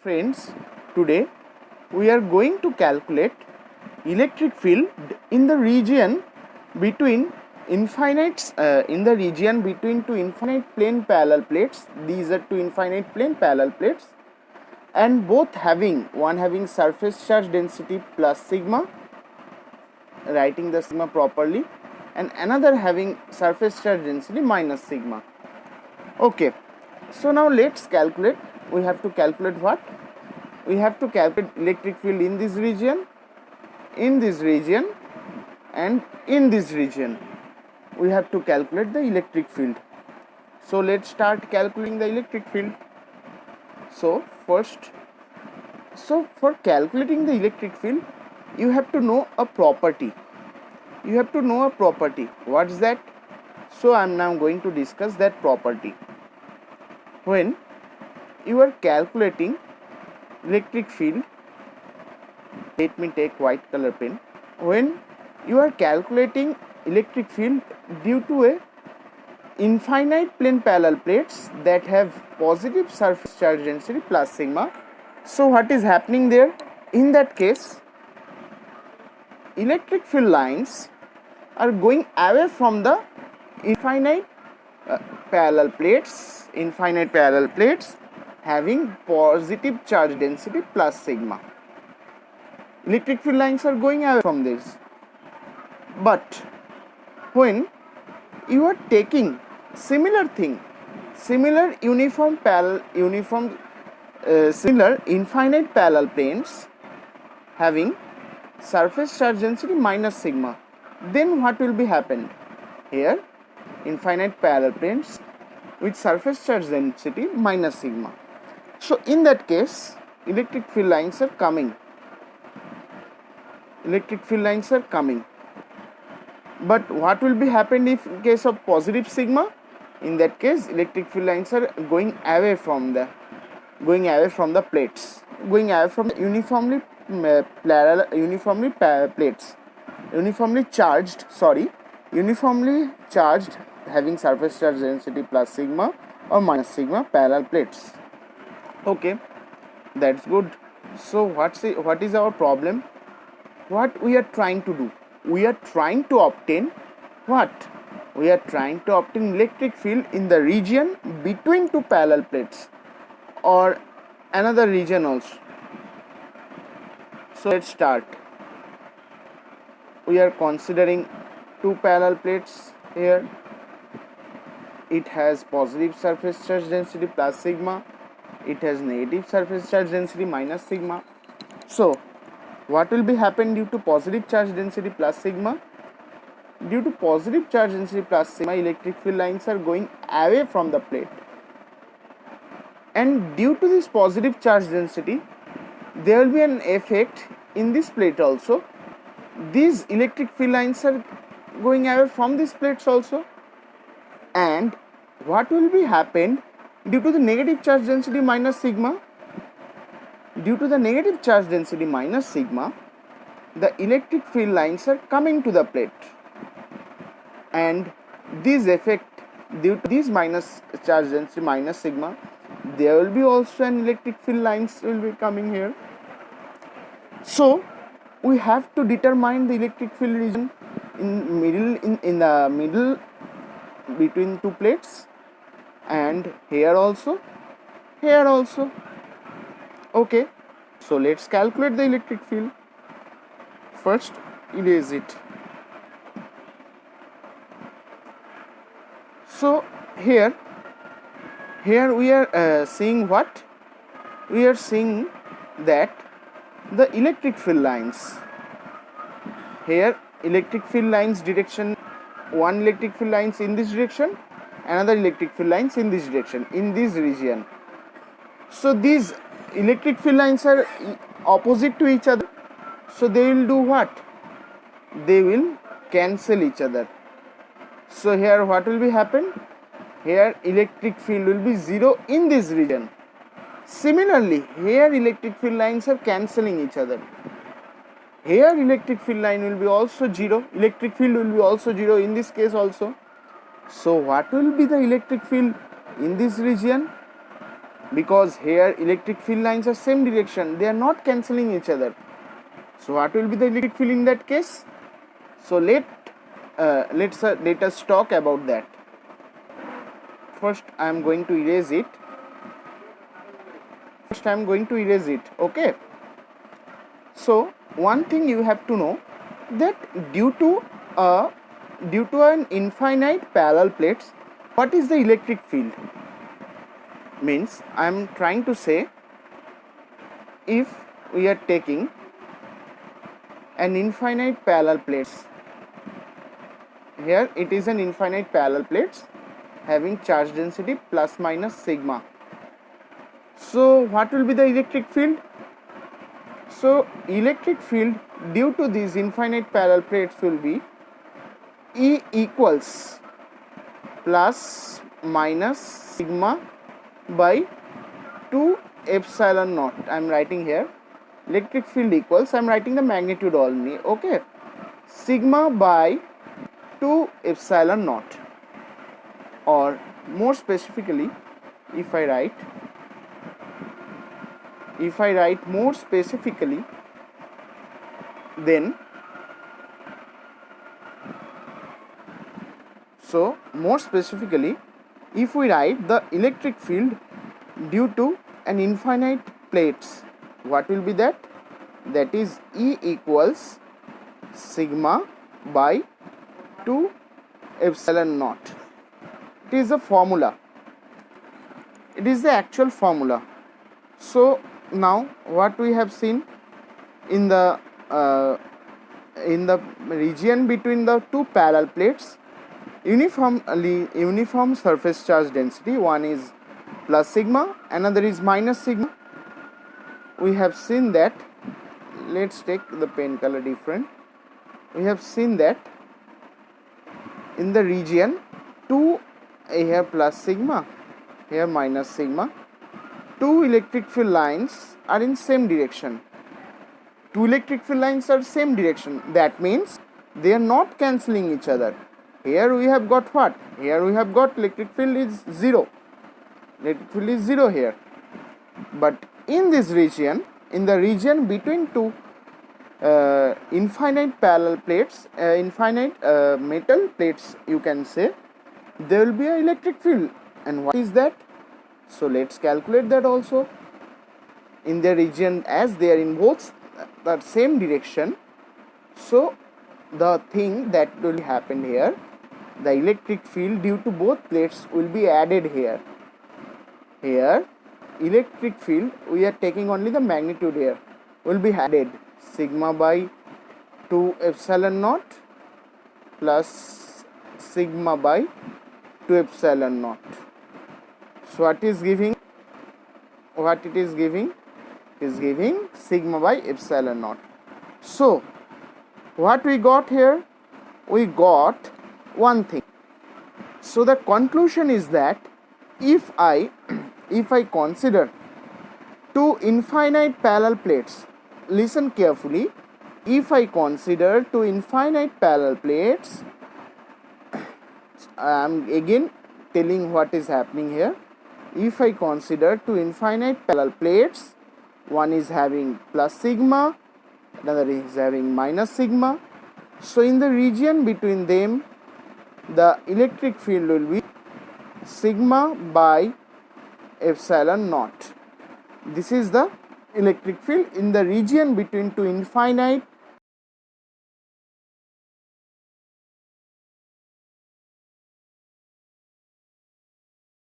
Friends, today we are going to calculate electric field in the region between two infinite plane parallel plates. These are two infinite plane parallel plates, and both having surface charge density plus sigma, writing the sigma properly, and another having surface charge density minus sigma. Okay, so now let's calculate. We have to calculate what? We have to calculate electric field in this region, and in this region. We have to calculate the electric field. So let's start calculating the electric field. So for calculating the electric field, you have to know a property. What's that? So I am now going to discuss that property. When you are calculating electric field, let me take white color pen. When you are calculating electric field due to a infinite plane parallel plates that have positive surface charge density plus sigma, so what is happening there? In that case, electric field lines are going away from the infinite parallel plates having positive charge density plus sigma. Electric field lines are going away from this. But when you are taking similar infinite parallel planes having surface charge density minus sigma, then what will be happened? Here, infinite parallel planes with surface charge density minus sigma. So in that case, electric field lines are coming. But what will be happened if in case of positive sigma? In that case, electric field lines are going away from the plates, going away from the uniformly charged having surface charge density plus sigma or minus sigma parallel plates. Okay, that's good. So what is our problem? What we are trying to do? We are trying to obtain what? We are trying to obtain electric field in the region between two parallel plates or another region also. So let's start. We are considering two parallel plates here. It has positive surface charge density plus sigma. It has negative surface charge density minus sigma. So what will be happen due to positive charge density plus sigma? Due to positive charge density plus sigma, electric field lines are going away from the plate. And due to this positive charge density, there will be an effect in this plate also. These electric field lines are going away from these plates also. And what will be happened due to the negative charge density minus sigma? Due to the negative charge density minus sigma, the electric field lines are coming to the plate, and this effect, due to this minus charge density minus sigma, there will be also an electric field lines will be coming here. So we have to determine the electric field region in the middle between two plates, and here also. Okay, so let's calculate the electric field. First, erase it. So here we are seeing what? We are seeing that the electric field lines. Here, electric field lines direction. One electric field lines in this direction, another electric field lines in this direction, in this region. So these electric field lines are opposite to each other, so they will do what? They will cancel each other. So here what will be happen? Here electric field will be 0 in this region. Similarly, here electric field lines are cancelling each other. Here electric field line will be also 0. Electric field will be also 0 in this case also. So what will be the electric field in this region? because here electric field lines are same direction, they are not cancelling each other. So what will be the electric field in that case? So let us talk about that. First I am going to erase it. Okay. So one thing you have to know, that due to an infinite parallel plates, what is the electric field? Means I am trying to say, if we are taking an infinite parallel plates, here it is an infinite parallel plates having charge density plus minus sigma. So what will be the electric field? So electric field due to these infinite parallel plates will be E equals plus minus sigma by 2 epsilon naught. I am writing here electric field equals, I am writing the magnitude only, okay, sigma by 2 epsilon naught, or more specifically if I write more specifically, then so more specifically if we write the electric field due to an infinite plates, what will be that? That is E equals sigma by 2 epsilon naught. It is a formula, it is the actual formula. So now what we have seen in the region between the two parallel plates, uniform surface charge density, one is plus sigma, another is minus sigma. We have seen that, let's take the pen color different. We have seen that in the region 2, here plus sigma, here minus sigma, two electric field lines are in same direction. Two electric field lines are same direction, that means they are not cancelling each other. Here we have got what? Here we have got electric field is 0. Electric field is 0 here. But in this region, in the region between two infinite parallel plates, infinite metal plates, you can say, there will be an electric field. And what is that? So let's calculate that also. In the region, as they are in both the same direction, so the thing that will happen here, the electric field due to both plates will be added here. Here electric field, we are taking only the magnitude here, will be added sigma by 2 epsilon naught plus sigma by 2 epsilon naught. So what is giving? What it is giving? It is giving sigma by epsilon naught. So what we got here? We got one thing. So the conclusion is that if I consider two infinite parallel plates, listen carefully, if I consider two infinite parallel plates, I am again telling what is happening here. If I consider two infinite parallel plates, one is having plus sigma, another is having minus sigma. So in the region between them, the electric field will be sigma by epsilon naught. This is the electric field in the region between two infinite